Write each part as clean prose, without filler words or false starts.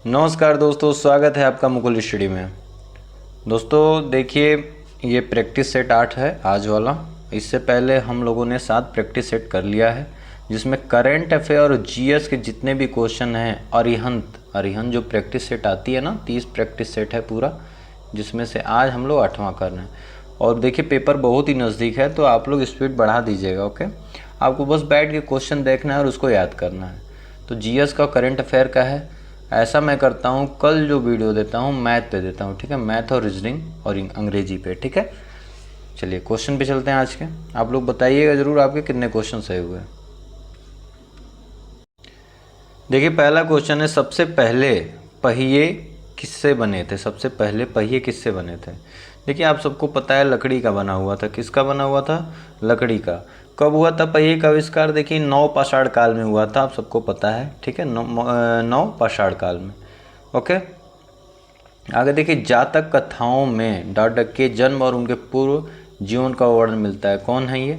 नमस्कार दोस्तों, स्वागत है आपका मुकुल स्टडी में। दोस्तों देखिए, ये प्रैक्टिस सेट 8 है आज वाला। इससे पहले हम लोगों ने 7 प्रैक्टिस सेट कर लिया है, जिसमें करंट अफेयर और जीएस के जितने भी क्वेश्चन हैं, अरिहंत जो प्रैक्टिस सेट आती है ना, 30 प्रैक्टिस सेट है पूरा, जिसमें से आज हम लोग 8वां कर रहे हैं। और देखिए पेपर बहुत ही नज़दीक है, तो आप लोग स्पीड बढ़ा दीजिएगा। ओके, आपको बस बैठ के क्वेश्चन देखना है और उसको याद करना है। तो जीएस का करंट अफेयर का है। ऐसा मैं करता हूँ, कल जो वीडियो देता हूँ मैथ पे देता हूँ, ठीक है, मैथ और रीजनिंग और अंग्रेजी पे, ठीक है। चलिए क्वेश्चन पे चलते हैं आज के। आप लोग बताइएगा ज़रूर आपके कितने क्वेश्चन सही हुए। देखिए पहला क्वेश्चन है, सबसे पहले पहिए किससे बने थे? सबसे पहले पहिए किससे बने थे? देखिए आप सबको पता है लकड़ी का बना हुआ था। किसका बना हुआ था? लकड़ी का। कब हुआ था पहिए का आविष्कार? देखिए 9 पाषाण काल में हुआ था, आप सबको पता है, ठीक है, 9 पाषाण काल में। ओके, आगे देखिए, जातक कथाओं में डाडक के जन्म और उनके पूर्व जीवन का वर्णन मिलता है। कौन है ये?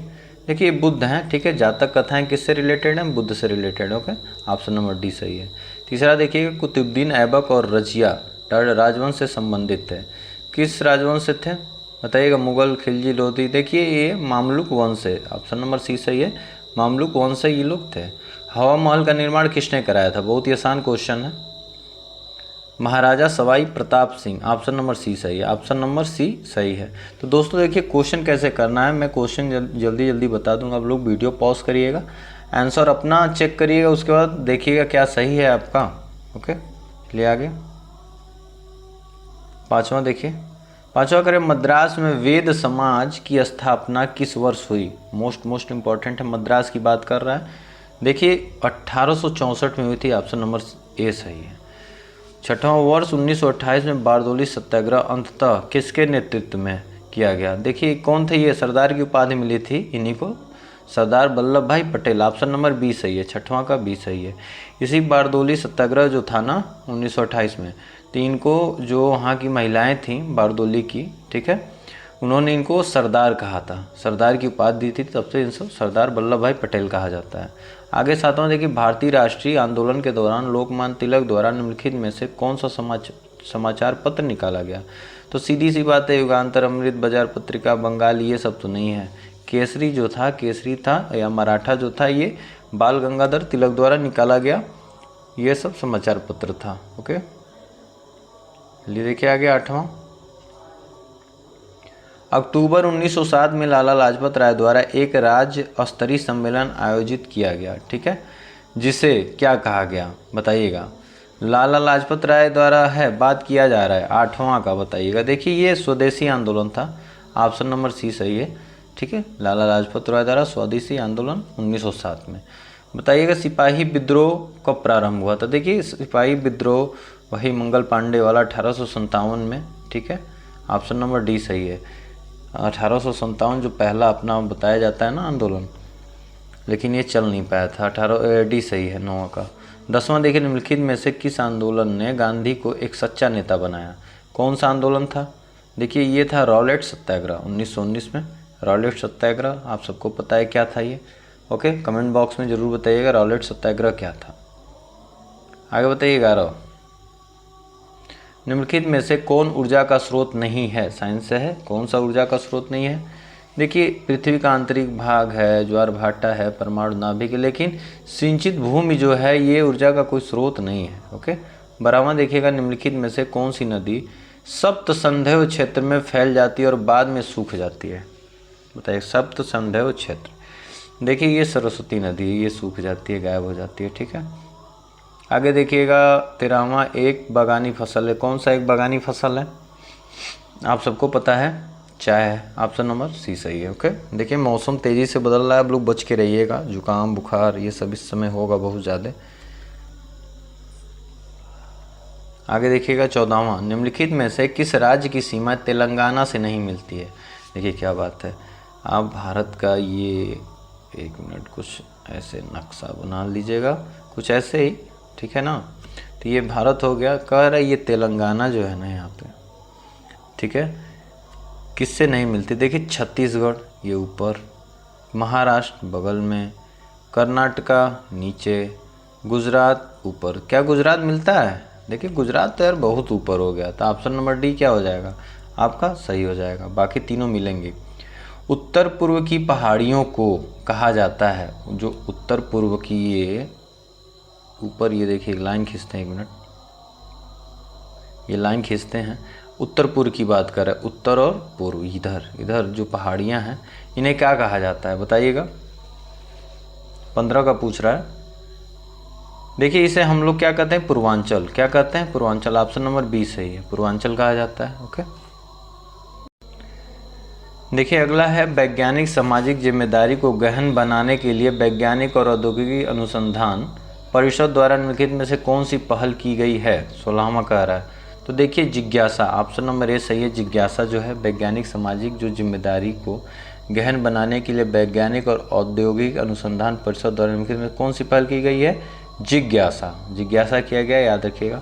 देखिए बुद्ध हैं, ठीक है। जातक कथाएं किससे रिलेटेड हैं? बुद्ध से related. Okay, option number D सही है। तीसरा देखिए, कुतुबुद्दीन ऐबक और रजिया राजवंश से संबंधित थे। किस राजवंश से थे बताइएगा? मुगल, खिलजी, लोधी। देखिए ये मामलुक वंश है, ऑप्शन नंबर सी सही है। मामलुक वंश से ये लोग थे। हवा महल का निर्माण किसने कराया था? बहुत ही आसान क्वेश्चन है। Maharaja Sawai Pratap Singh, option number C सही है। ऑप्शन नंबर सी सही है। तो दोस्तों देखिए क्वेश्चन कैसे करना है, मैं क्वेश्चन जल्दी जल्दी बता दूंगा। आप लोग वीडियो पॉज करिएगा, आंसर अपना चेक करिएगा, उसके बाद देखिएगा क्या सही है आपका। ओके, चलिए आगे। पांचवा देखिए, पांचवा करें, मद्रास में वेद समाज की स्थापना किस वर्ष हुई? मोस्ट इंपॉर्टेंट है, मद्रास की बात कर रहा है। देखिए 1864 में हुई थी, ऑप्शन नंबर ए सही है। छठवां वर्ष 1928 में बारदोली सत्याग्रह अंततः किसके नेतृत्व में किया गया? देखिए कौन थे ये? सरदार की उपाधि मिली थी इन्हीं को, सरदार वल्लभ भाई पटेल। ऑप्शन नंबर बी सही है, छठवां का बी सही है। इसी बारदोली सत्याग्रह जो था ना 1928 में, तो इनको जो वहाँ की महिलाएं थीं बारदोली की, ठीक है, उन्होंने इनको सरदार कहा था, सरदार की उपाधि दी थी, तब से इनको सरदार वल्लभ भाई पटेल कहा जाता है। आगे सातवां देखिए, भारतीय राष्ट्रीय आंदोलन के दौरान लोकमान्य तिलक द्वारा निम्नलिखित में से कौन सा समाचार पत्र निकाला गया? तो सीधी सी बात है, युगांतर, अमृत बाजार पत्रिका, बंगाल, ये सब तो नहीं है। केसरी जो था, केसरी था, या मराठा जो था, ये बाल गंगाधर तिलक द्वारा निकाला गया, ये सब समाचार पत्र था। ओके, चलिए देखिए आगे आठवां। अक्टूबर 1907 में लाला लाजपत राय द्वारा एक राज्य स्तरीय सम्मेलन आयोजित किया गया, ठीक है, जिसे क्या कहा गया बताइएगा? लाला लाजपत राय द्वारा है, बात किया जा रहा है, आठवां का बताइएगा। देखिए ये स्वदेशी आंदोलन था, ऑप्शन नंबर सी सही है, ठीक है। लाला लाजपत राय द्वारा स्वदेशी आंदोलन 1907 में। बताइएगा सिपाही विद्रोह कब प्रारंभ हुआ था? देखिए सिपाही विद्रोह वही मंगल पांडे वाला 1857 में, ठीक है, ऑप्शन नंबर डी सही है। 1857 जो पहला अपना बताया जाता है ना आंदोलन, लेकिन ये चल नहीं पाया था। 18 डी सही है, 9 का। 10वां देखिए, निम्नलिखित में से किस आंदोलन ने गांधी को एक सच्चा नेता बनाया? कौन सा आंदोलन था? देखिए ये था रॉलेट सत्याग्रह 1919 में। रॉलेट सत्याग्रह आप सबको पता है क्या था ये। ओके, कमेंट बॉक्स में ज़रूर बताइएगा रॉलेट सत्याग्रह क्या था। आगे बताइए 11। निम्नलिखित में से कौन ऊर्जा का स्रोत नहीं है? साइंस से है, कौन सा ऊर्जा का स्रोत नहीं है? देखिए पृथ्वी का आंतरिक भाग है, ज्वार भाटा है, परमाणु नाभिक है, लेकिन सिंचित भूमि जो है ये ऊर्जा का कोई स्रोत नहीं है। ओके, 12वां देखिएगा, निम्नलिखित में से कौन सी नदी सप्त संधेय क्षेत्र में फैल जाती है और बाद में सूख जाती है? बताइए, सप्त संधेय क्षेत्र। देखिए ये सरस्वती नदी है, ये सूख जाती है, गायब हो जाती है, ठीक है। आगे देखिएगा 13वां, एक बागानी फसल है। कौन सा एक बागानी फसल है? आप सबको पता है, चाय है, ऑप्शन नंबर सी सही है। ओके, देखिए मौसम तेज़ी से बदल रहा है, आप लोग बच के रहिएगा, जुकाम बुखार ये सब इस समय होगा बहुत ज़्यादा। आगे देखिएगा 14वां, निम्नलिखित में से किस राज्य की सीमा तेलंगाना से नहीं मिलती है? देखिए क्या बात है, आप भारत का ये, एक मिनट, कुछ ऐसे नक्शा बना लीजिएगा, कुछ ऐसे ही, ठीक है ना। तो ये भारत हो गया, कह रहा है ये तेलंगाना जो है ना यहाँ पे, ठीक है, किससे नहीं मिलती? देखिए छत्तीसगढ़ ये ऊपर, महाराष्ट्र बगल में, कर्नाटका नीचे, गुजरात ऊपर। क्या गुजरात मिलता है? देखिए गुजरात तो यार बहुत ऊपर हो गया, तो ऑप्शन नंबर डी क्या हो जाएगा आपका, सही हो जाएगा। बाकी तीनों मिलेंगे। उत्तर पूर्व की पहाड़ियों को कहा जाता है, जो उत्तर पूर्व की, ये ऊपर ये देखिए लाइन खींचते हैं, 1 मिनट, ये लाइन खींचते हैं, उत्तर पूर्व की बात कर रहे हैं, उत्तर और पूर्व, इधर इधर जो पहाड़ियाँ हैं इन्हें क्या कहा जाता है बताइएगा। 15 का पूछ रहा है। देखिए इसे हम लोग क्या कहते हैं, पूर्वांचल, क्या कहते हैं, पूर्वांचल। ऑप्शन नंबर बी सही है, पूर्वांचल कहा जाता है। ओके, देखिए अगला है, वैज्ञानिक सामाजिक जिम्मेदारी को गहन बनाने के लिए वैज्ञानिक और औद्योगिक अनुसंधान परिषद द्वारा निम्नलिखित में से कौन सी पहल की गई है। 16वां कह रहा है, तो देखिए जिज्ञासा, ऑप्शन नंबर ए सही है। जिज्ञासा जो है वैज्ञानिक सामाजिक जो जिम्मेदारी को गहन बनाने के लिए वैज्ञानिक और औद्योगिक अनुसंधान परिषद द्वारा निम्नलिखित में कौन सी पहल की गई है, जिज्ञासा, जिज्ञासा किया गया, याद रखिएगा।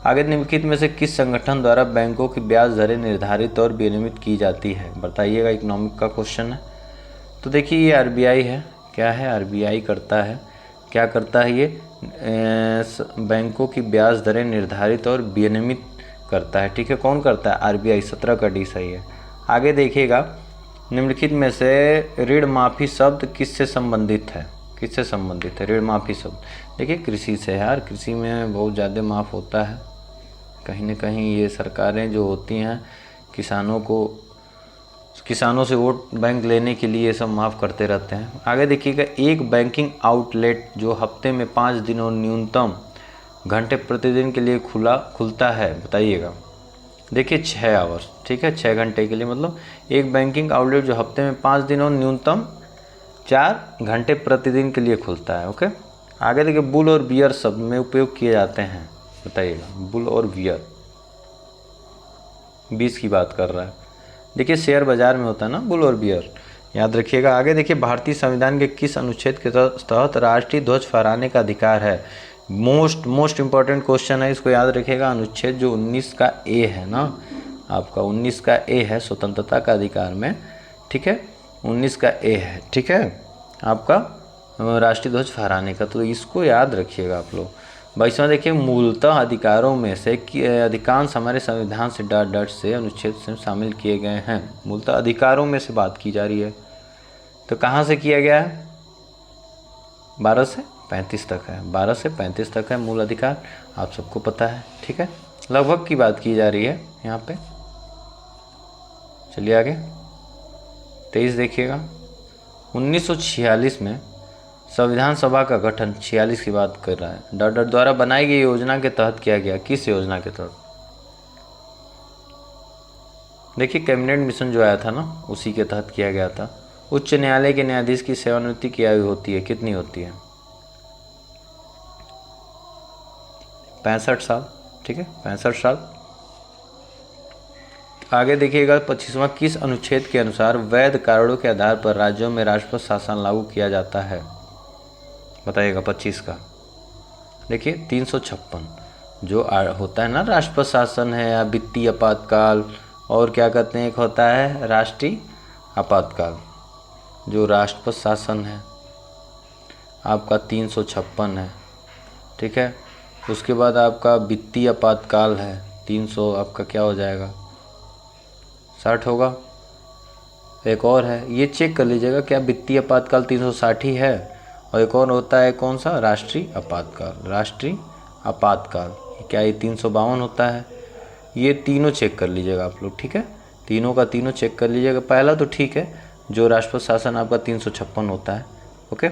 आगे निम्नलिखित में से किस संगठन द्वारा बैंकों की ब्याज दरें निर्धारित और विनियमित की जाती है बताइएगा, इकोनॉमिक का क्वेश्चन है। तो देखिए ये आरबीआई है, क्या है, आरबीआई करता है, क्या करता है ये, बैंकों की ब्याज दरें निर्धारित और विनियमित करता है, ठीक है। कौन करता है, आरबीआई। 17 का डी सही है। आगे देखिएगा, निम्नलिखित में से ऋण माफी शब्द किससे संबंधित है, किससे संबंधित है ऋण माफी शब्द। देखिए कृषि से यार, कृषि में बहुत ज़्यादा माफ़ होता है, कहीं ना कहीं ये सरकारें जो होती हैं किसानों से वोट बैंक लेने के लिए ये सब माफ़ करते रहते हैं। आगे देखिएगा, एक बैंकिंग आउटलेट जो हफ्ते में 5 दिन और न्यूनतम घंटे प्रतिदिन के लिए खुलता है बताइएगा। देखिए 6 आवर्स, ठीक है, 6 घंटे के लिए, मतलब एक बैंकिंग आउटलेट जो हफ्ते में 5 दिन और न्यूनतम 4 घंटे प्रतिदिन के लिए खुलता है। ओके, आगे देखिए, बुल और बियर शब्द में उपयोग किए जाते हैं बताइएगा। बुल और बियर 20 की बात कर रहा है। देखिए शेयर बाजार में होता है ना बुल और बियर, याद रखिएगा। आगे देखिए, भारतीय संविधान के किस अनुच्छेद के तहत राष्ट्रीय ध्वज फहराने का अधिकार है। मोस्ट इंपॉर्टेंट क्वेश्चन है, इसको याद रखिएगा। अनुच्छेद जो 19 का ए है ना आपका, 19 का ए है स्वतंत्रता का अधिकार में, ठीक है, 19 का ए है, ठीक है, आपका राष्ट्रीय ध्वज फहराने का, तो इसको याद रखिएगा आप लोग। 22वां देखिए, मूलतः अधिकारों में से अधिकांश हमारे संविधान से डॉट से अनुच्छेद से शामिल किए गए हैं। मूलतः अधिकारों में से बात की जा रही है, तो कहाँ से किया गया है, 12 से 35 तक है, 12 से 35 तक है मूल अधिकार, आप सबको पता है, ठीक है। लगभग की बात की जा रही है यहाँ पे। चलिए आगे 23 देखिएगा, 1946 में संविधान सभा का गठन, 46 की बात कर रहा है, डॉट द्वारा बनाई गई योजना के तहत किया गया। किस योजना के तहत, देखिए कैबिनेट मिशन जो आया था ना, उसी के तहत किया गया था। उच्च न्यायालय के न्यायाधीश की सेवानिवृत्ति की आयु होती है, कितनी होती है, 65 साल, ठीक है, 65 साल। आगे देखिएगा 25वां, किस अनुच्छेद के अनुसार वैध कारणों के आधार पर राज्यों में राष्ट्रपति शासन लागू किया जाता है बताइएगा, 25 का। देखिए 356 जो होता है ना राष्ट्रपति शासन है, या वित्तीय आपातकाल, और क्या कहते हैं, एक होता है राष्ट्रीय आपातकाल। जो राष्ट्रपति शासन है आपका 356 है, ठीक है। उसके बाद आपका वित्तीय आपातकाल है 300, आपका क्या हो जाएगा, 60 होगा। एक और है, ये चेक कर लीजिएगा, क्या वित्तीय आपातकाल 360 ही है, और एक और होता है कौन सा, राष्ट्रीय आपातकाल। राष्ट्रीय आपातकाल क्या ये 352 होता है। ये तीनों चेक कर लीजिएगा आप लोग, ठीक है, तीनों का तीनों चेक कर लीजिएगा। पहला तो ठीक है, जो राष्ट्रपति शासन आपका 356 होता है। ओके,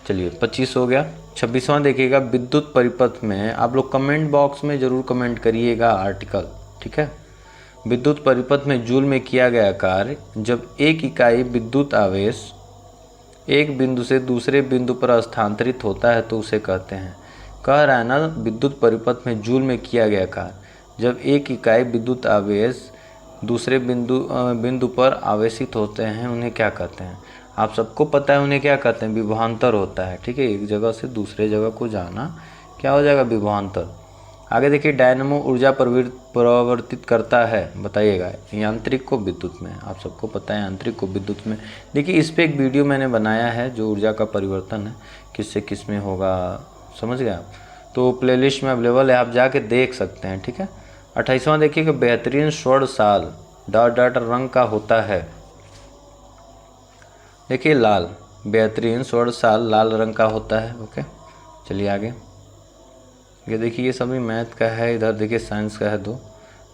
चलिए 25 हो गया। 26वां देखिएगा, विद्युत परिपथ में, आप लोग कमेंट बॉक्स में ज़रूर कमेंट करिएगा आर्टिकल, ठीक है। विद्युत परिपथ में जूल में किया गया कार्य, जब एक इकाई विद्युत आवेश एक बिंदु से दूसरे बिंदु पर स्थानांतरित होता है तो उसे कहते हैं। कह रहा है ना, विद्युत परिपथ में जूल में किया गया कार्य, जब एक इकाई विद्युत आवेश दूसरे बिंदु पर आवेशित होते हैं उन्हें क्या कहते हैं। आप सबको पता है उन्हें क्या कहते हैं, विभवांतर होता है, ठीक है। एक जगह से दूसरे जगह को जाना क्या हो जाएगा, विभवांतर। आगे देखिए, डायनेमो ऊर्जा परिवर्तित करता है बताइएगा, यांत्रिक को विद्युत में। आप सबको पता है यांत्रिक को विद्युत में। देखिए इस पे एक वीडियो मैंने बनाया है, जो ऊर्जा का परिवर्तन है किससे किस में होगा, समझ गए आप। तो प्लेलिस्ट में अवेलेबल है, आप जाके देख सकते हैं, ठीक है। 28वां देखिए कि बेहतरीन स्वर्ण साल डॉट डॉट रंग का होता है। देखिए लाल, बेहतरीन स्वर्ण साल लाल रंग का होता है। ओके, चलिए आगे। ये देखिए ये सभी मैथ का है, इधर देखिए साइंस का है दो।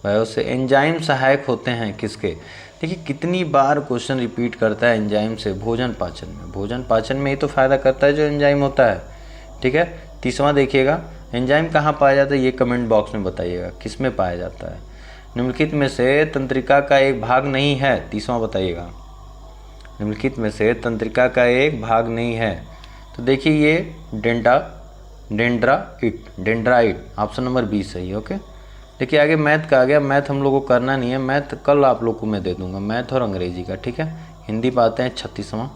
बायो से एंजाइम सहायक होते हैं किसके? देखिए कितनी बार क्वेश्चन रिपीट करता है एंजाइम से, भोजन पाचन में। भोजन पाचन में ही तो फायदा करता है जो एंजाइम होता है, ठीक है। 30वां देखिएगा, एंजाइम कहाँ पाया जाता है, ये कमेंट बॉक्स में बताइएगा किस में पाया जाता है। निम्नलिखित में से तंत्रिका का एक भाग नहीं है, 30वां बताइएगा। निम्नलिखित में से तंत्रिका का एक भाग नहीं है, तो देखिए ये डेंड्राइट, ऑप्शन नंबर 20 सही है। ओके, देखिए आगे मैथ का आ गया। मैथ हम लोग को करना नहीं है, मैथ कल आप लोग को मैं दे दूंगा, मैथ और अंग्रेजी का, ठीक है। हिंदी पाते हैं 36वां।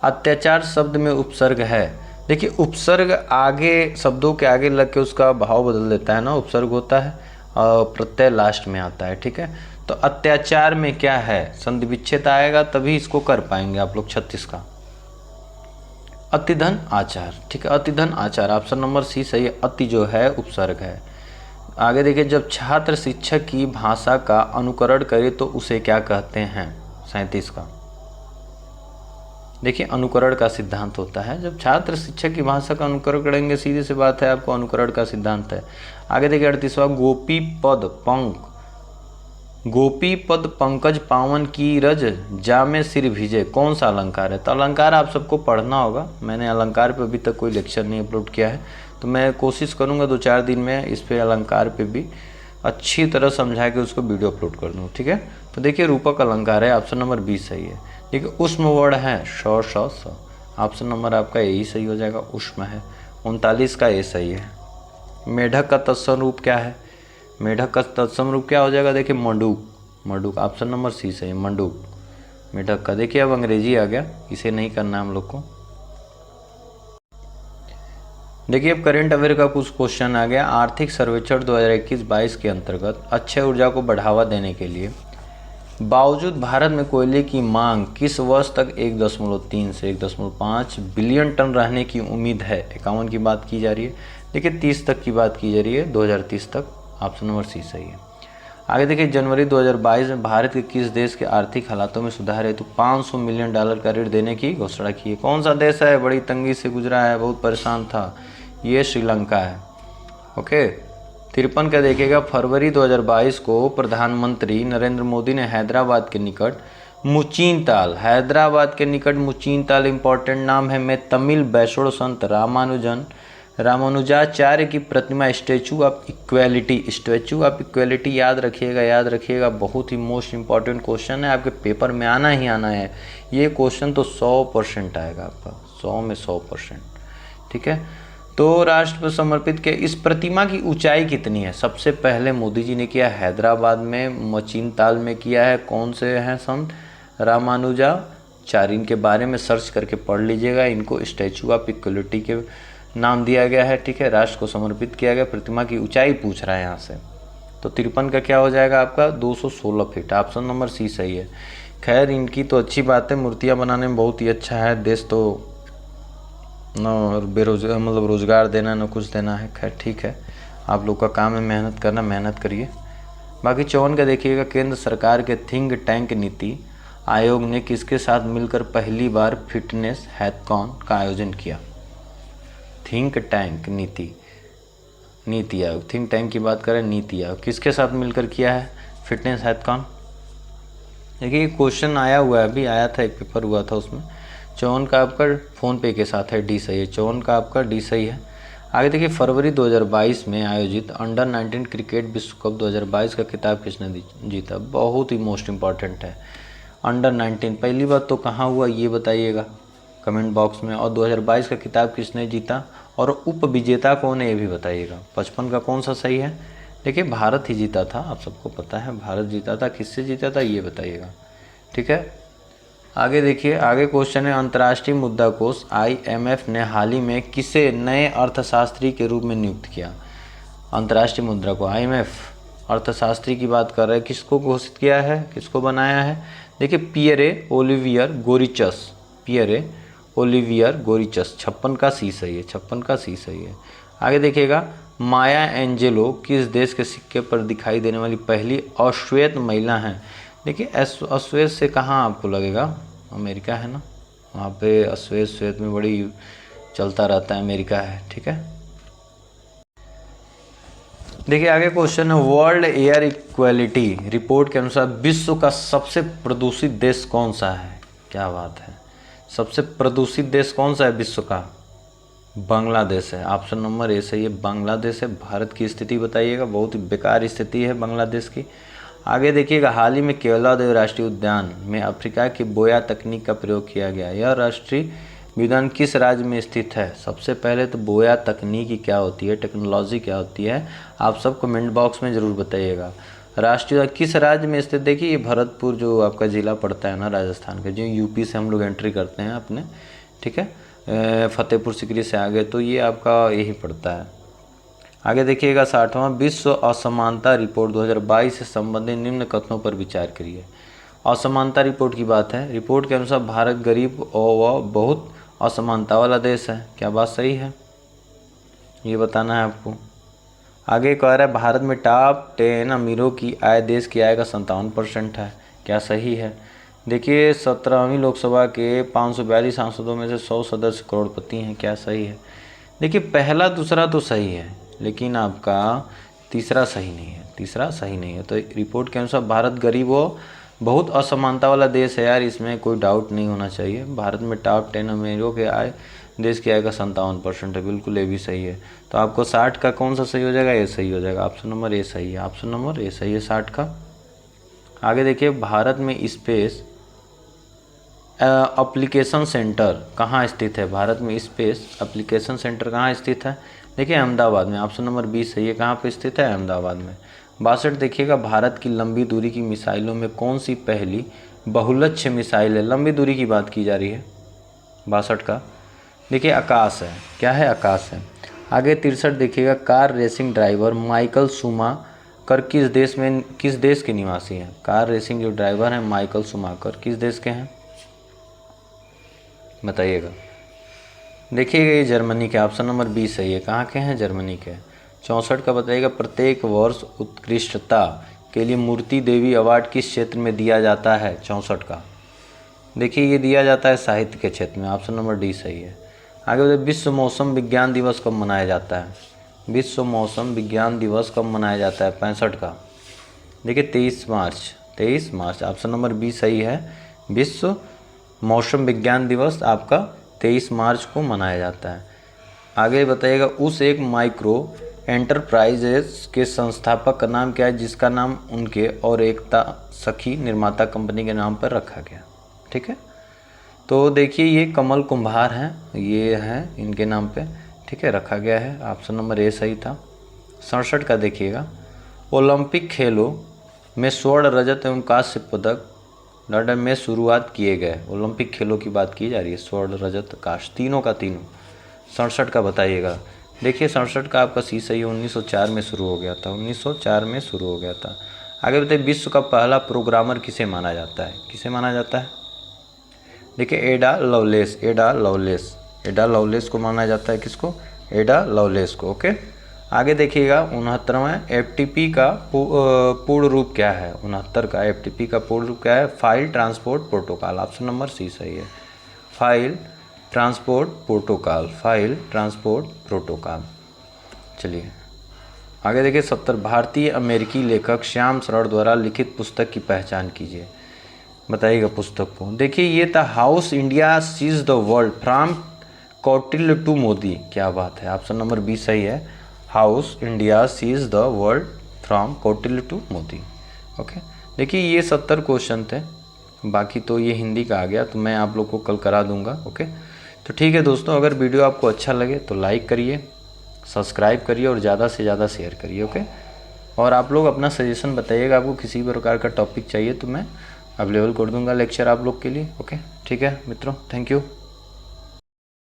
अत्याचार शब्द में उपसर्ग है। देखिए उपसर्ग आगे शब्दों के आगे लग के उसका भाव बदल देता है ना, उपसर्ग होता है और प्रत्यय लास्ट में आता है, ठीक है। तो अत्याचार में क्या है, संधि विच्छेद आएगा तभी इसको कर पाएंगे आप लोग 36 का। अतिधन आचार, ठीक है, अतिधन आचार, ऑप्शन नंबर सी सही है। अति जो है उपसर्ग है। आगे देखिए, जब छात्र शिक्षक की भाषा का अनुकरण करे तो उसे क्या कहते हैं, 37 का। देखिए अनुकरण का सिद्धांत होता है, जब छात्र शिक्षक की भाषा का अनुकरण करेंगे, सीधी सी बात है आपको अनुकरण का सिद्धांत है। आगे देखिए 38वां, गोपी पद पंकज पावन की रज जामे सिर भिजे, कौन सा अलंकार है? तो अलंकार आप सबको पढ़ना होगा, मैंने अलंकार पे अभी तक कोई लेक्चर नहीं अपलोड किया है, तो मैं कोशिश करूंगा 2-4 दिन में इस पे अलंकार पे भी अच्छी तरह समझा के उसको वीडियो अपलोड कर दूँ, ठीक है। तो देखिए रूपक अलंकार है, ऑप्शन नंबर 20 सही है। देखिए उष्म वर्ड है श, ऑप्शन नंबर आपका यही सही हो जाएगा, उष्म है। 39 का ये सही है। मेढक का तत्सम रूप क्या है? मेढक का तत्सम रूप क्या हो जाएगा? देखिए मंडूक, ऑप्शन नंबर सी सही है, मंडूक मेढक का। देखिए अब अंग्रेजी आ गया, इसे नहीं करना हम लोग को। देखिए अब करंट अफेयर का कुछ क्वेश्चन आ गया। आर्थिक सर्वेक्षण 2021-22 के अंतर्गत अक्षय ऊर्जा को बढ़ावा देने के लिए बावजूद भारत में कोयले की मांग किस वर्ष तक 1.3 से 1.5 बिलियन टन रहने की उम्मीद है? 51 की बात की जा रही है। देखिए 30 तक की बात की जा रही है, 2030 तक, ऑप्शन नंबर सी सही है। आगे देखिए जनवरी 2022 में भारत के किस देश के आर्थिक हालातों में सुधार हेतु $500 मिलियन का ऋण देने की घोषणा की है? कौन सा देश है? बड़ी तंगी से गुजरा है, बहुत परेशान था, ये श्रीलंका है। ओके, 53 का देखिएगा, फरवरी 2022 को प्रधानमंत्री नरेंद्र मोदी ने हैदराबाद के निकट मुचीनताल इंपॉर्टेंट नाम है, में तमिल वैष्णव संत रामानुजाचार्य की प्रतिमा स्टैचू ऑफ इक्वेलिटी याद रखिएगा, बहुत ही मोस्ट इंपॉर्टेंट क्वेश्चन है, आपके पेपर में आना ही आना है। ये क्वेश्चन तो 100% आएगा आपका, 100 में 100%, ठीक है। तो राष्ट्र को समर्पित के इस प्रतिमा की ऊंचाई कितनी है? सबसे पहले मोदी जी ने किया हैदराबाद में, मचीनताल में किया है। कौन से हैं संत? रामानुजाचार्य, इनके बारे में सर्च करके पढ़ लीजिएगा। इनको स्टैचू ऑफ इक्वलिटी के नाम दिया गया है, ठीक है, राष्ट्र को समर्पित किया गया। प्रतिमा की ऊंचाई पूछ रहा है यहाँ से, तो 53 का क्या हो जाएगा आपका? 216 फीट, ऑप्शन नंबर सी सही है। खैर इनकी तो अच्छी बात है, मूर्तियाँ बनाने में बहुत ही अच्छा है, देश तो न बेरोजगार, मतलब रोजगार देना न कुछ देना है। खैर ठीक है, आप लोग का काम है मेहनत करना, मेहनत करिए। बाकी 54 का देखिएगा, केंद्र सरकार के थिंक टैंक नीति आयोग ने किसके साथ मिलकर पहली बार फिटनेस हैकाथॉन का आयोजन किया? Think tank NITI Aayog, think tank की बात करें, नीति आयोग किसके साथ मिलकर किया है फिटनेस हैकाथॉन? देखिए क्वेश्चन आया हुआ है, अभी आया था, एक पेपर हुआ था उसमें। 54 का आपका फ़ोन पे के साथ है, डी सही है। 54 का आपका डी सही है। आगे देखिए फरवरी 2022 में आयोजित अंडर 19 क्रिकेट विश्व कप 2022 का खिताब किसने जीता? बहुत ही मोस्ट इम्पॉर्टेंट है। अंडर 19 पहली बात तो कहाँ हुआ ये बताइएगा कमेंट बॉक्स में, और 2022 का खिताब किसने जीता और उप विजेता कौन है ये भी बताइएगा। 55 का कौन सा सही है? देखिए भारत ही जीता था, आप सबको पता है भारत जीता था। किससे जीता था ये बताइएगा, ठीक है। आगे देखिए, आगे क्वेश्चन है, अंतर्राष्ट्रीय मुद्रा कोष IMF ने हाल ही में किसे नए अर्थशास्त्री के रूप में नियुक्त किया? अंतर्राष्ट्रीय मुद्रा को IMF अर्थशास्त्री की बात कर रहे हैं, किसको घोषित किया है, किसको बनाया है? देखिए पियरे ओलिवियर गोरिचस, 56 का सी सही है, 56 का सी सही है। आगे देखिएगा, माया एंजेलो किस देश के सिक्के पर दिखाई देने वाली पहली अश्वेत महिला हैं। देखिए अश्वेत से कहाँ आपको लगेगा, अमेरिका है ना, वहाँ पे अश्वेत श्वेत में बड़ी चलता रहता है, अमेरिका है। ठीक है, देखिए आगे क्वेश्चन है, वर्ल्ड एयर इक्वालिटी रिपोर्ट के अनुसार विश्व का सबसे प्रदूषित देश कौन सा है। क्या बात है, सबसे प्रदूषित देश कौन सा है विश्व का, बांग्लादेश है। ऑप्शन नंबर ए सही है, बांग्लादेश है। भारत की स्थिति बताइएगा, बहुत ही बेकार स्थिति है बांग्लादेश की। आगे देखिएगा, हाल ही में केवलादेव राष्ट्रीय उद्यान में अफ्रीका की बोया तकनीक का प्रयोग किया गया। यह राष्ट्रीय उद्यान किस राज्य में स्थित है। सबसे पहले तो बोया तकनीकी क्या होती है, टेक्नोलॉजी क्या होती है, आप सब कमेंट बॉक्स में ज़रूर बताइएगा। राष्ट्रीय किस राज्य में स्थित, देखिए ये भरतपुर जो आपका ज़िला पड़ता है ना राजस्थान का, जो यूपी से हम लोग एंट्री करते हैं अपने, ठीक है, फतेहपुर सिकरी से आगे, तो ये आपका यही पड़ता है। आगे देखिएगा, 60वां विश्व असमानता रिपोर्ट 2022 से संबंधित निम्न कथनों पर विचार करिए। असमानता रिपोर्ट की बात है। रिपोर्ट के अनुसार भारत गरीब और बहुत असमानता वाला देश है। क्या बात सही है, ये बताना है आपको। आगे कह रहा है, भारत में टॉप 10 अमीरों की आय, देश की आय का 57% है। क्या सही है। देखिए 17वीं लोकसभा के 542 सांसदों में से 100 सदस्य करोड़पति हैं। क्या सही है। देखिए पहला दूसरा तो सही है, लेकिन आपका तीसरा सही नहीं है, तीसरा सही नहीं है। तो रिपोर्ट के अनुसार भारत गरीब हो बहुत असमानता वाला देश है यार, इसमें कोई डाउट नहीं होना चाहिए। भारत में टॉप 10 अमीरों के आय, देश की आय का 57% है, बिल्कुल ये भी सही है। तो आपको 60 का कौन सा सही हो जाएगा, ये सही हो जाएगा। ऑप्शन नंबर ए सही है, ऑप्शन नंबर ए सही है 60 का। आगे देखिए, भारत में स्पेस एप्लीकेशन सेंटर कहाँ स्थित है। भारत में स्पेस एप्लीकेशन सेंटर कहाँ स्थित है, देखिए अहमदाबाद में। ऑप्शन नंबर 20 सही है, कहाँ पे स्थित है, अहमदाबाद में। 62 देखिएगा, भारत की लंबी दूरी की मिसाइलों में कौन सी पहली बहुलक्ष्य मिसाइल है। लंबी दूरी की बात की जा रही है। 62 का देखिए आकाश है। क्या है, आकाश है। आगे 63 देखिएगा, car racing driver Michael Schumacher किस देश के निवासी हैं। कार रेसिंग जो ड्राइवर हैं माइकल शूमाकर किस देश के हैं, बताइएगा। देखिएगा ये जर्मनी के, ऑप्शन नंबर 20 सही है, कहाँ के हैं, जर्मनी के। 64 का बताइएगा, प्रत्येक वर्ष उत्कृष्टता के लिए मूर्ति देवी अवार्ड किस क्षेत्र में दिया जाता है। 64 का देखिए ये दिया जाता है साहित्य के क्षेत्र में। ऑप्शन नंबर डी सही है। आगे बताइए, विश्व मौसम विज्ञान दिवस कब मनाया जाता है। विश्व मौसम विज्ञान दिवस कब मनाया जाता है। 65 का देखिए 23 मार्च। ऑप्शन नंबर बी सही है, विश्व मौसम विज्ञान दिवस आपका 23 मार्च को मनाया जाता है। आगे बताइएगा, उस एक माइक्रो एंटरप्राइजेस के संस्थापक का नाम क्या है, जिसका नाम उनके और एकता सखी निर्माता कंपनी के नाम पर रखा गया। ठीक है, तो देखिए ये कमल कुम्हार हैं, ये हैं इनके नाम पे, ठीक है, रखा गया है। ऑप्शन नंबर ए सही था। 67 का देखिएगा, ओलंपिक खेलों में स्वर्ण रजत एवं कांस्य पदक लड़ने में शुरुआत किए गए। ओलंपिक खेलों की बात की जा रही है, स्वर्ण रजत कांस्य तीनों का तीनों। 67 का बताइएगा। देखिए 67 का आपका सी सही है, 1904 में शुरू हो गया था, 1904 में शुरू हो गया था। आगे बताइए, विश्व का पहला प्रोग्रामर किसे माना जाता है, किसे माना जाता है। देखिए एडा लवलेस को माना जाता है। किसको, एडा लवलेस को। ओके, आगे देखिएगा 69वां एफटीपी का पूर्ण रूप क्या है। 69 का एफटीपी का पूर्ण रूप क्या है, file transport protocol. Option number C सही है, फाइल ट्रांसपोर्ट प्रोटोकॉल। चलिए आगे देखिए 70, भारतीय अमेरिकी लेखक श्याम सरन द्वारा लिखित पुस्तक की पहचान कीजिए, बताइएगा पुस्तक को। देखिए ये था house India sees the world from Kautilya to Modi. क्या बात है, ऑप्शन नंबर बी सही है, house India sees the world from Kautilya to Modi. Okay, देखिए ये 70 क्वेश्चन थे, बाकी तो ये हिंदी का आ गया, तो मैं आप लोग को कल करा दूंगा। ओके, तो ठीक है दोस्तों, अगर वीडियो आपको अच्छा लगे तो लाइक करिए, सब्सक्राइब करिए और ज़्यादा से ज़्यादा शेयर करिए। ओके, और आप लोग अपना सजेशन बताइएगा, आपको किसी भी प्रकार का टॉपिक चाहिए तो मैं अवेलेबल कर दूंगा लेक्चर आप लोग के लिए। ओके, ठीक है मित्रों, थैंक यू।